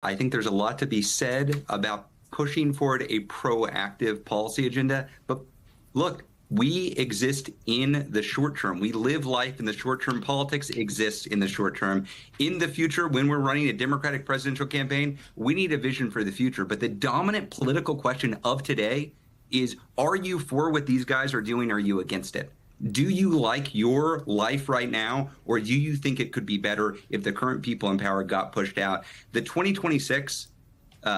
I think there's a lot to be said about pushing forward a proactive policy agenda. But look, we exist in the short term. We live life in the short term. Politics exists in the short term. In the future, when we're running a Democratic presidential campaign, we need a vision for the future. But the dominant political question of today is, are you for what these guys are doing? Or are you against it? Do you like your life right now, or do you think it could be better if the current people in power got pushed out? The 2026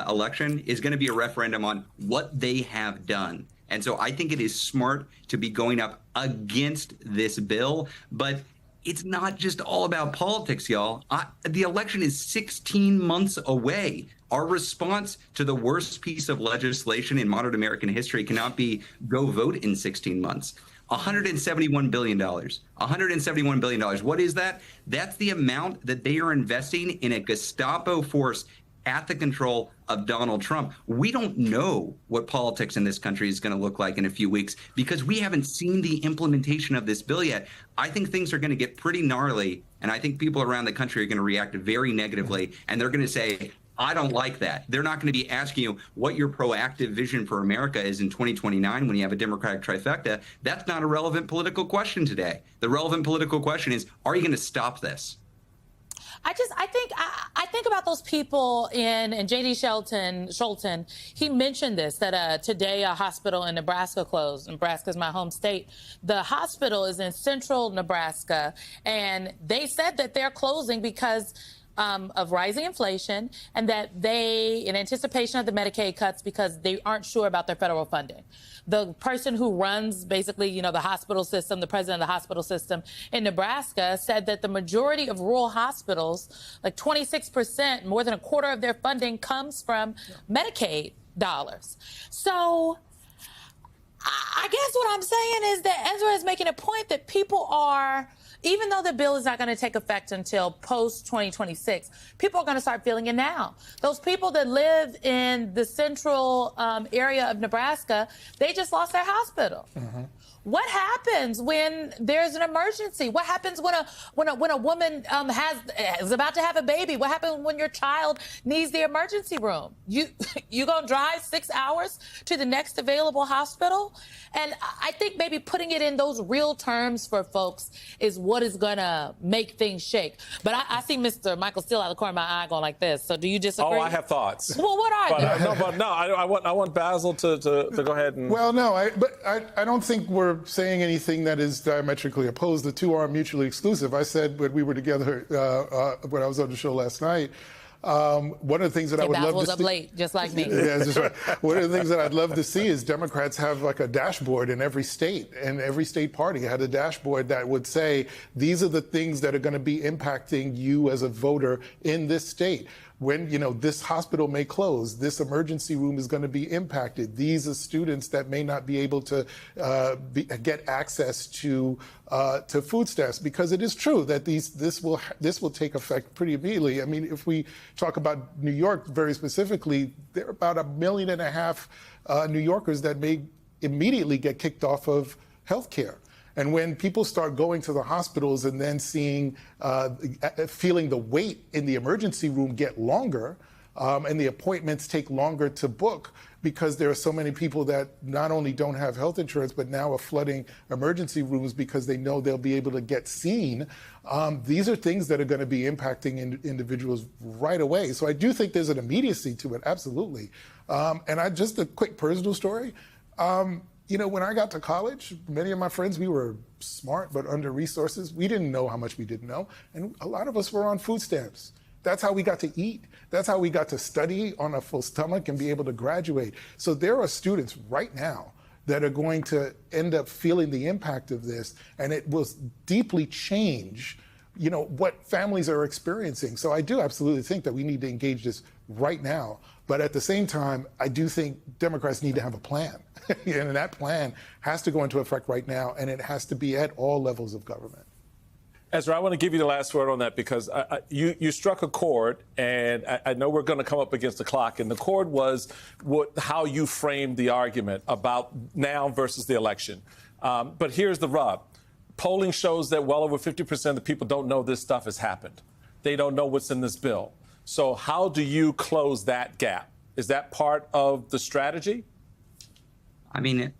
election is going to be a referendum on what they have done. And so I think it is smart to be going up against this bill. But it's not just all about politics, y'all. The election is 16 months away. Our response to the worst piece of legislation in modern American history cannot be go vote in 16 months. $171 billion. $171 billion. What is that? That's the amount that they are investing in a Gestapo force at the control of Donald Trump. We don't know what politics in this country is going to look like in a few weeks because we haven't seen the implementation of this bill yet. I think things are going to get pretty gnarly, and I think people around the country are going to react very negatively, and they're going to say, I don't like that. They're not going to be asking you what your proactive vision for America is in 2029 when you have a Democratic trifecta. That's not a relevant political question today. The relevant political question is, are you going to stop this? I think about those people and J.D. Scholten, he mentioned this, that today a hospital in Nebraska closed. Nebraska is my home state. The hospital is in central Nebraska, and they said that they're closing because of rising inflation, and that they, in anticipation of the Medicaid cuts, because they aren't sure about their federal funding. The person who runs basically, you know, the hospital system, the president of the hospital system in Nebraska, said that the majority of rural hospitals, like 26%, more than a quarter of their funding comes from Medicaid dollars. So I guess what I'm saying is that Ezra is making a point that people are, even though the bill is not going to take effect until post-2026, people are going to start feeling it now. Those people that live in the central area of Nebraska, they just lost their hospital. Mm-hmm. What happens when there's an emergency? What happens when a woman is about to have a baby? What happens when your child needs the emergency room? You gonna drive 6 hours to the next available hospital? And I think maybe putting it in those real terms for folks is what is gonna make things shake. But I see Mr. Michael Steele out of the corner of my eye going like this. So do you disagree? Oh, I have thoughts. Well, what are they? I want Basil to go ahead and. Well, no, I don't think we're saying anything that is diametrically opposed. The two are mutually exclusive. I said when we were together when I was on the show last night. One of the things that I would love to see. was up late, just like me. Yeah, that's right. One of the things that I'd love to see is Democrats have like a dashboard in every state, and every state party had a dashboard that would say, these are the things that are going to be impacting you as a voter in this state. When, you know, this hospital may close, this emergency room is going to be impacted. These are students that may not be able to get access to food stamps, because it is true that this will take effect pretty immediately. I mean, if we talk about New York very specifically, there are about 1.5 million New Yorkers that may immediately get kicked off of health care. And when people start going to the hospitals and then seeing, feeling the wait in the emergency room get longer, and the appointments take longer to book because there are so many people that not only don't have health insurance, but now are flooding emergency rooms because they know they'll be able to get seen. These are things that are going to be impacting individuals right away. So I do think there's an immediacy to it, absolutely. And just a quick personal story. You know, when I got to college, many of my friends, we were smart but under resources. We didn't know how much we didn't know. And a lot of us were on food stamps. That's how we got to eat. That's how we got to study on a full stomach and be able to graduate. So there are students right now that are going to end up feeling the impact of this, and it will deeply change, you know, what families are experiencing. So I do absolutely think that we need to engage this right now. But at the same time, I do think Democrats need to have a plan. And that plan has to go into effect right now, and it has to be at all levels of government. Ezra, I want to give you the last word on that, because you struck a chord, and I know we're going to come up against the clock. And the chord was how you framed the argument about now versus the election. But here's the rub. Polling shows that well over 50% of the people don't know this stuff has happened. They don't know what's in this bill. So how do you close that gap? Is that part of the strategy? I mean,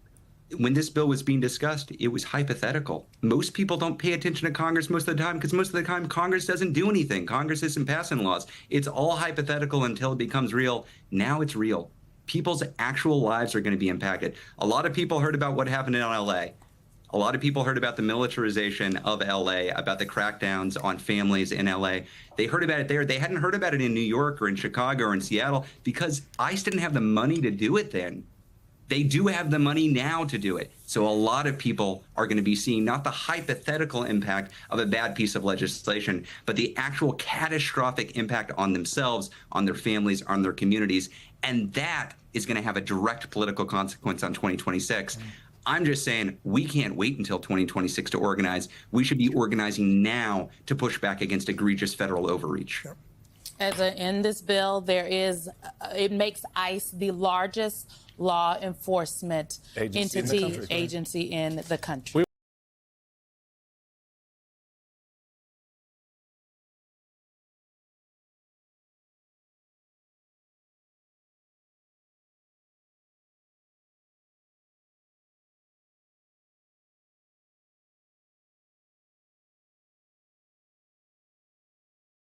when this bill was being discussed, it was hypothetical. Most people don't pay attention to Congress most of the time because most of the time Congress doesn't do anything. Congress isn't passing laws. It's all hypothetical until it becomes real. Now it's real. People's actual lives are going to be impacted. A lot of people heard about what happened in LA. A lot of people heard about the militarization of LA, about the crackdowns on families in LA. They heard about it there. They hadn't heard about it in New York or in Chicago or in Seattle because ICE didn't have the money to do it then. They do have the money now to do it. So a lot of people are going to be seeing not the hypothetical impact of a bad piece of legislation, but the actual catastrophic impact on themselves, on their families, on their communities. And that is going to have a direct political consequence on 2026. I'm just saying we can't wait until 2026 to organize. We should be organizing now to push back against egregious federal overreach. In this bill, it makes ICE the largest law enforcement agency in the country. in the country.